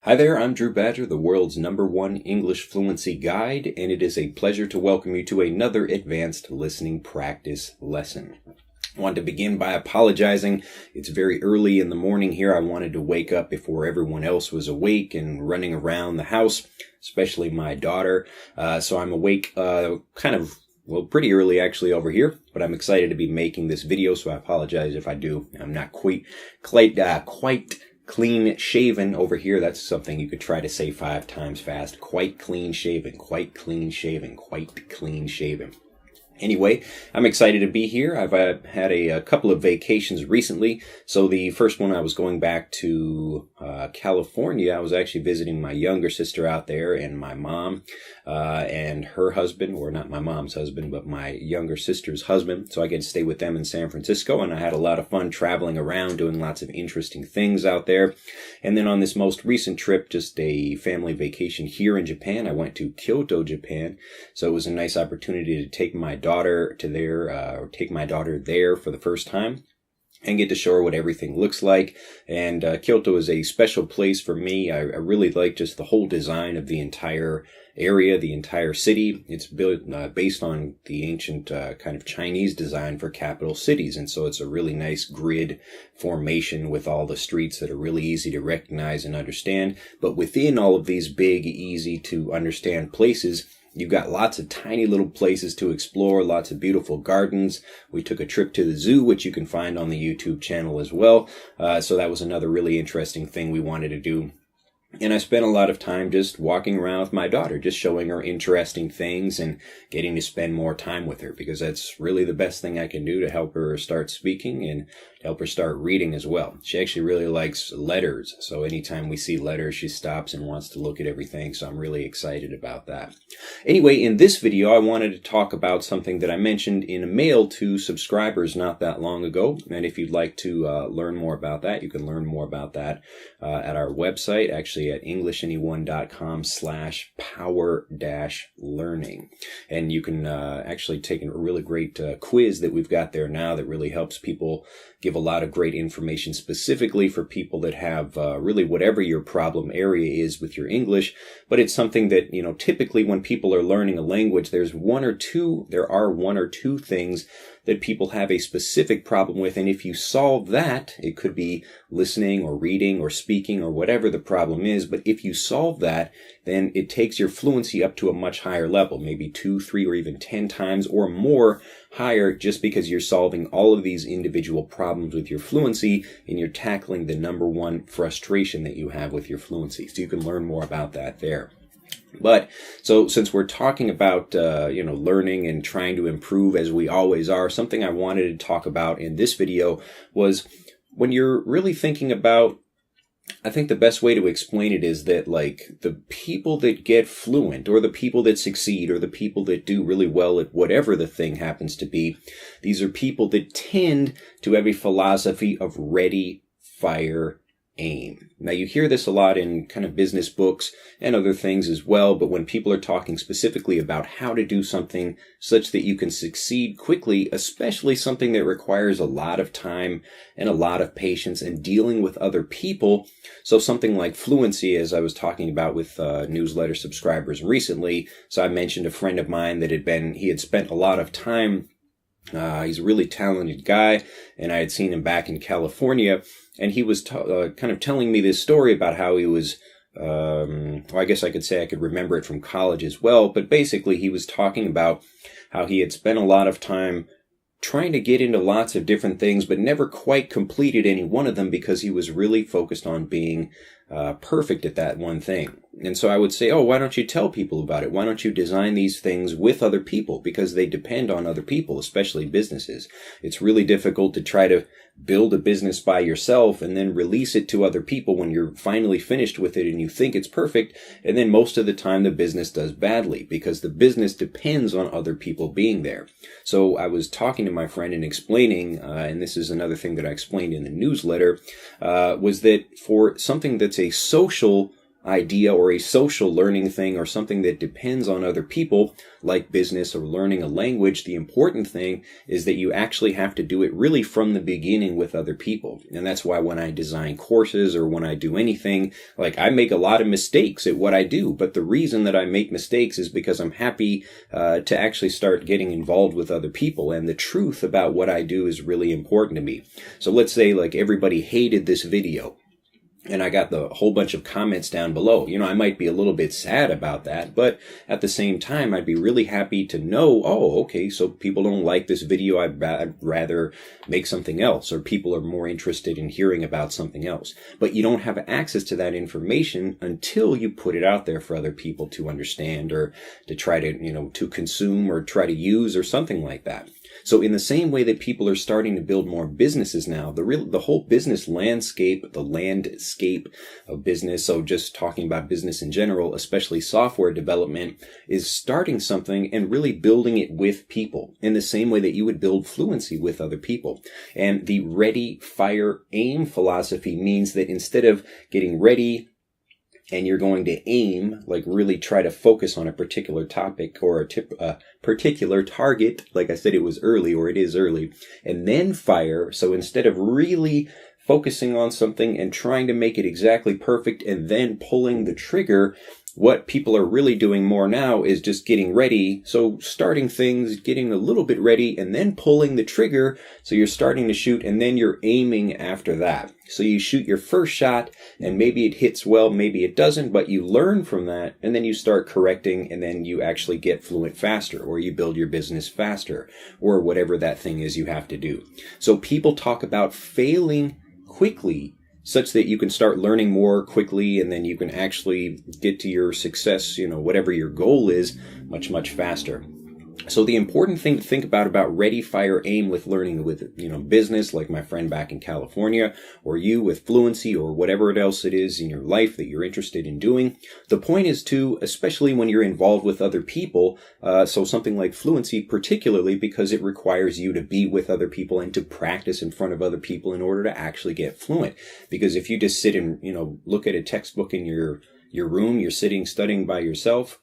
Hi there, I'm Drew Badger, the world's #1 English fluency guide, and it is a pleasure to welcome you to another advanced listening practice lesson. I want to begin by apologizing. It's very early in the morning here. I wanted to wake up before everyone else was awake and running around the house, especially my daughter. So I'm awake pretty early actually over here, but I'm excited to be making this video, so I apologize if I do. I'm not quite clean shaven over here. That's something you could try to say 5 times fast. Quite clean shaven, quite clean shaven, quite clean shaven. Anyway, I'm excited to be here. I've had a couple of vacations recently. So the first one, I was going back to California. I was actually visiting my younger sister out there and my mom and her husband, or not my mom's husband, but my younger sister's husband. So I get to stay with them in San Francisco, and I had a lot of fun traveling around, doing lots of interesting things out there. And then on this most recent trip, just a family vacation here in Japan, I went to Kyoto, Japan. So it was a nice opportunity to take my daughter there for the first time and get to show her what everything looks like. And Kyoto is a special place for me. I really like just the whole design of the entire area, the entire city. It's built based on the ancient kind of Chinese design for capital cities. And so it's a really nice grid formation with all the streets that are really easy to recognize and understand. But within all of these big, easy to understand places, you've got lots of tiny little places to explore, lots of beautiful gardens. We took a trip to the zoo, which you can find on the YouTube channel as well. So that was another really interesting thing we wanted to do. And I spent a lot of time just walking around with my daughter, just showing her interesting things and getting to spend more time with her, because that's really the best thing I can do to help her start speaking and help her start reading as well. She actually really likes letters. So anytime we see letters, she stops and wants to look at everything. So I'm really excited about that. Anyway, in this video, I wanted to talk about something that I mentioned in a mail to subscribers not that long ago. And if you'd like to learn more about that, you can learn more about that at our website, actually at EnglishAnyone.com/power-learning. And you can actually take a really great quiz that we've got there now that really helps people, give a lot of great information specifically for people that have really whatever your problem area is with your English. But it's something that, typically when people are learning a language, there are one or two things that people have a specific problem with. And if you solve that, it could be listening or reading or speaking or whatever the problem is. But if you solve that, then it takes your fluency up to a much higher level, maybe 2, 3, or even 10 times or more higher, just because you're solving all of these individual problems with your fluency and you're tackling the #1 frustration that you have with your fluency. So you can learn more about that there. But so since we're talking about, learning and trying to improve as we always are, something I wanted to talk about in this video was when you're really thinking about, I think the best way to explain it is that, like, the people that get fluent, or the people that succeed, or the people that do really well at whatever the thing happens to be, these are people that tend to have a philosophy of ready, fire, aim. Now, you hear this a lot in kind of business books and other things as well, but when people are talking specifically about how to do something such that you can succeed quickly, especially something that requires a lot of time and a lot of patience and dealing with other people, so something like fluency, as I was talking about with newsletter subscribers recently. So I mentioned a friend of mine that he had spent a lot of time. He's a really talented guy, and I had seen him back in California, and he was kind of telling me this story about how he was, I guess I could say I could remember it from college as well, but basically he was talking about how he had spent a lot of time trying to get into lots of different things, but never quite completed any one of them because he was really focused on being perfect at that one thing. And so I would say, why don't you tell people about it? Why don't you design these things with other people? Because they depend on other people, especially businesses. It's really difficult to try to build a business by yourself and then release it to other people when you're finally finished with it and you think it's perfect. And then most of the time the business does badly because the business depends on other people being there. So I was talking to my friend and explaining, and this is another thing that I explained in the newsletter, was that for something that's a social idea or a social learning thing or something that depends on other people, like business or learning a language, the important thing is that you actually have to do it really from the beginning with other people. And that's why when I design courses or when I do anything, like I make a lot of mistakes at what I do. But the reason that I make mistakes is because I'm happy to actually start getting involved with other people. And the truth about what I do is really important to me. So let's say like everybody hated this video, and I got the whole bunch of comments down below. I might be a little bit sad about that, but at the same time, I'd be really happy to know, oh, okay, so people don't like this video. I'd rather make something else, or people are more interested in hearing about something else. But you don't have access to that information until you put it out there for other people to understand or to try to, to consume or try to use or something like that. So in the same way that people are starting to build more businesses now, the whole business landscape, the landscape of business, so just talking about business in general, especially software development, is starting something and really building it with people in the same way that you would build fluency with other people. And the ready, fire, aim philosophy means that instead of getting ready, and you're going to aim, like really try to focus on a particular topic or a particular target. Like I said, it was early, or it is early, and then fire. So instead of really focusing on something and trying to make it exactly perfect and then pulling the trigger, what people are really doing more now is just getting ready. So starting things, getting a little bit ready, and then pulling the trigger. So you're starting to shoot, and then you're aiming after that. So you shoot your first shot, and maybe it hits well, maybe it doesn't, but you learn from that, and then you start correcting, and then you actually get fluent faster, or you build your business faster, or whatever that thing is you have to do. So people talk about failing quickly, such that you can start learning more quickly, and then you can actually get to your success, whatever your goal is, much, much faster. So the important thing to think about ready, fire, aim with learning with, business, like my friend back in California, or you with fluency, or whatever else it is in your life that you're interested in doing. The point is to, especially when you're involved with other people, so something like fluency, particularly because it requires you to be with other people and to practice in front of other people in order to actually get fluent. Because if you just sit and, look at a textbook in your room, you're sitting studying by yourself,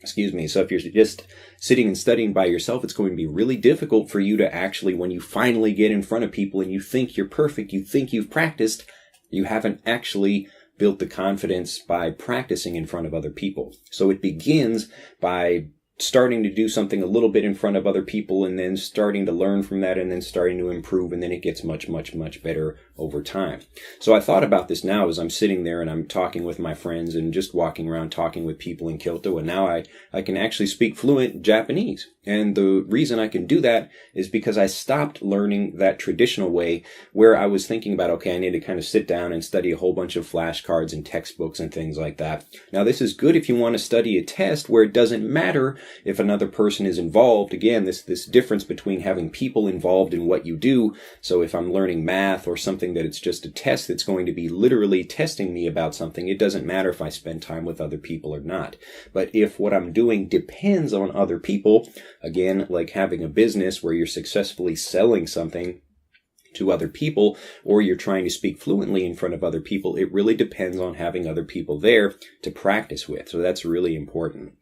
excuse me. So if you're just sitting and studying by yourself, it's going to be really difficult for you to actually, when you finally get in front of people and you think you're perfect, you think you've practiced, you haven't actually built the confidence by practicing in front of other people. So it begins by starting to do something a little bit in front of other people, and then starting to learn from that, and then starting to improve, and then it gets much, much, much better over time. So I thought about this now as I'm sitting there and I'm talking with my friends and just walking around talking with people in Kyoto, and now I can actually speak fluent Japanese. And the reason I can do that is because I stopped learning that traditional way where I was thinking about, okay, I need to kind of sit down and study a whole bunch of flashcards and textbooks and things like that. Now, this is good if you want to study a test where it doesn't matter if another person is involved. Again, this difference between having people involved in what you do. So if I'm learning math or something that it's just a test that's going to be literally testing me about something, it doesn't matter if I spend time with other people or not. But if what I'm doing depends on other people, again, like having a business where you're successfully selling something to other people, or you're trying to speak fluently in front of other people, it really depends on having other people there to practice with. So that's really important.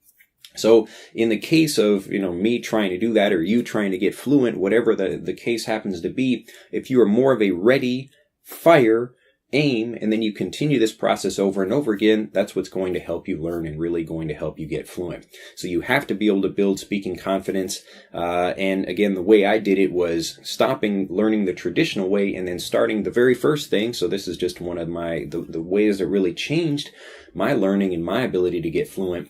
So in the case of, me trying to do that, or you trying to get fluent, whatever the case happens to be, if you are more of a ready, fire, aim, and then you continue this process over and over again, that's what's going to help you learn and really going to help you get fluent. So you have to be able to build speaking confidence. And again, the way I did it was stopping learning the traditional way and then starting the very first thing. So this is just one of the ways that really changed my learning and my ability to get fluent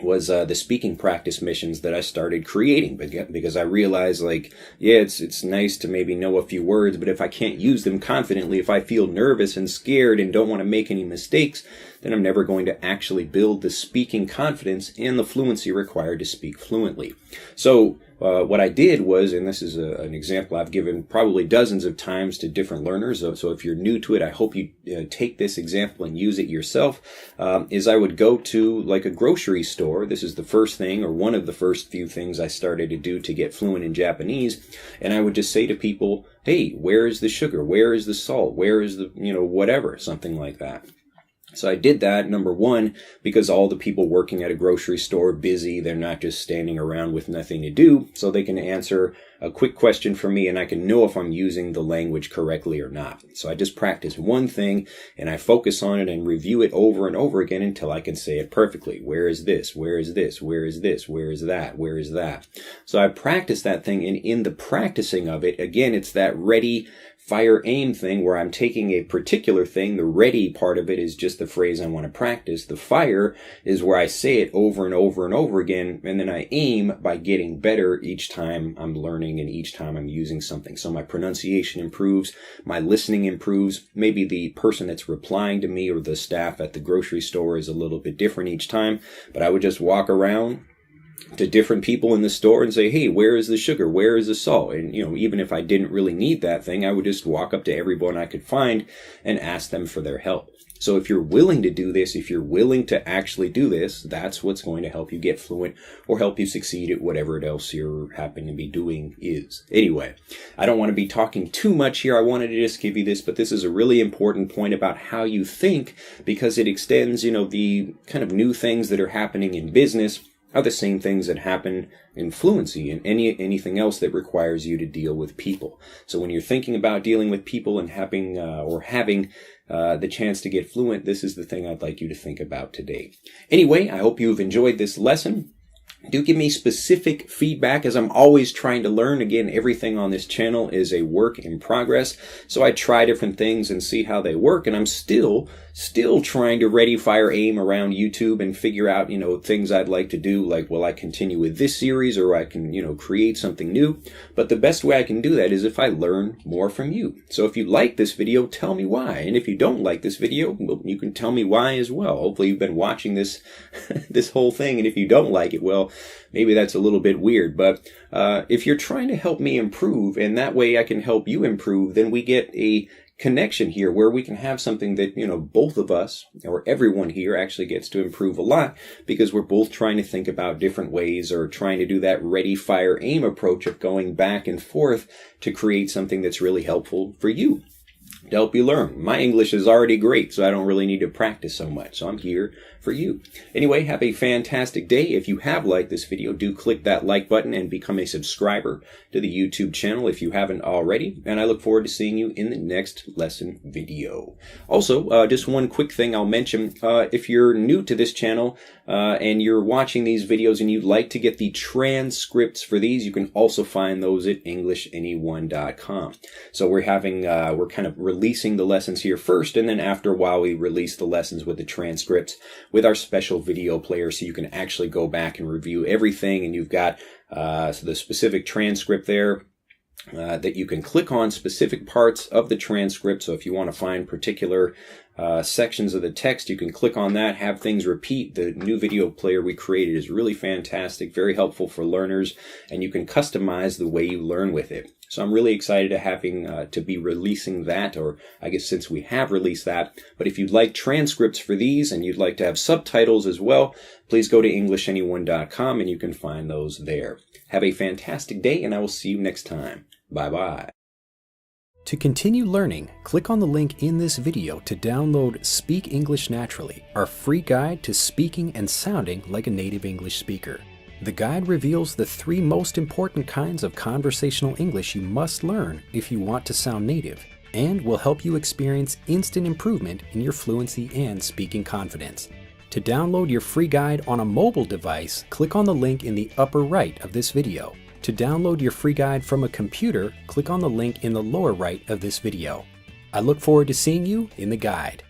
was the speaking practice missions that I started creating, because I realized, it's nice to maybe know a few words, but if I can't use them confidently, if I feel nervous and scared and don't want to make any mistakes, then I'm never going to actually build the speaking confidence and the fluency required to speak fluently. So what I did was, and this is an example I've given probably dozens of times to different learners, so if you're new to it, I hope you take this example and use it yourself, is I would go to like a grocery store. This is the first thing, or one of the first few things I started to do to get fluent in Japanese, and I would just say to people, hey, where is the sugar? Where is the salt? Where is the, whatever, something like that. So I did that, number one, because all the people working at a grocery store are busy. They're not just standing around with nothing to do. So they can answer a quick question for me and I can know if I'm using the language correctly or not. So I just practice one thing and I focus on it and review it over and over again until I can say it perfectly. Where is this? Where is this? Where is this? Where is that? Where is that? So I practice that thing, and in the practicing of it, again, it's that ready, fire, aim thing where I'm taking a particular thing. The ready part of it is just the phrase I want to practice. The fire is where I say it over and over and over again, and then I aim by getting better each time I'm learning and each time I'm using something. So my pronunciation improves, my listening improves. Maybe the person that's replying to me or the staff at the grocery store is a little bit different each time, but I would just walk around to different people in the store and say, hey, where is the sugar? Where is the salt? And, even if I didn't really need that thing, I would just walk up to everyone I could find and ask them for their help. So if you're willing to do this, if you're willing to actually do this, that's what's going to help you get fluent or help you succeed at whatever else you're happening to be doing is. Anyway, I don't want to be talking too much here. I wanted to just give you this, but this is a really important point about how you think, because it extends, the kind of new things that are happening in business are the same things that happen in fluency and anything else that requires you to deal with people. So when you're thinking about dealing with people and having the chance to get fluent, this is the thing I'd like you to think about today. Anyway, I hope you've enjoyed this lesson. Do give me specific feedback, as I'm always trying to learn. Again, everything on this channel is a work in progress. So I try different things and see how they work. And I'm still trying to ready, fire, aim around YouTube and figure out, things I'd like to do. Like, will I continue with this series, or I can, create something new? But the best way I can do that is if I learn more from you. So if you like this video, tell me why. And if you don't like this video, well, you can tell me why as well. Hopefully you've been watching this, this whole thing. And if you don't like it, well, maybe that's a little bit weird. But if you're trying to help me improve, and that way I can help you improve, then we get a connection here where we can have something that, both of us or everyone here actually gets to improve a lot, because we're both trying to think about different ways, or trying to do that ready, fire, aim approach of going back and forth to create something that's really helpful for you, to help you learn. My English is already great, so I don't really need to practice so much. So I'm here for you. Anyway, have a fantastic day. If you have liked this video, do click that like button and become a subscriber to the YouTube channel if you haven't already. And I look forward to seeing you in the next lesson video. Also, just one quick thing I'll mention. If you're new to this channel and you're watching these videos and you'd like to get the transcripts for these, you can also find those at EnglishAnyone.com. So we're kind of releasing the lessons here first, and then after a while we release the lessons with the transcripts with our special video player, so you can actually go back and review everything, and you've got the specific transcript there that you can click on specific parts of the transcript. So if you want to find particular sections of the text, you can click on that, have things repeat. The new video player we created is really fantastic, very helpful for learners, and you can customize the way you learn with it. So I'm really excited to be releasing that, or I guess since we have released that. But if you'd like transcripts for these and you'd like to have subtitles as well, please go to EnglishAnyone.com and you can find those there. Have a fantastic day, and I will see you next time. Bye-bye. To continue learning, click on the link in this video to download Speak English Naturally, our free guide to speaking and sounding like a native English speaker. The guide reveals the 3 most important kinds of conversational English you must learn if you want to sound native, and will help you experience instant improvement in your fluency and speaking confidence. To download your free guide on a mobile device, click on the link in the upper right of this video. To download your free guide from a computer, click on the link in the lower right of this video. I look forward to seeing you in the guide.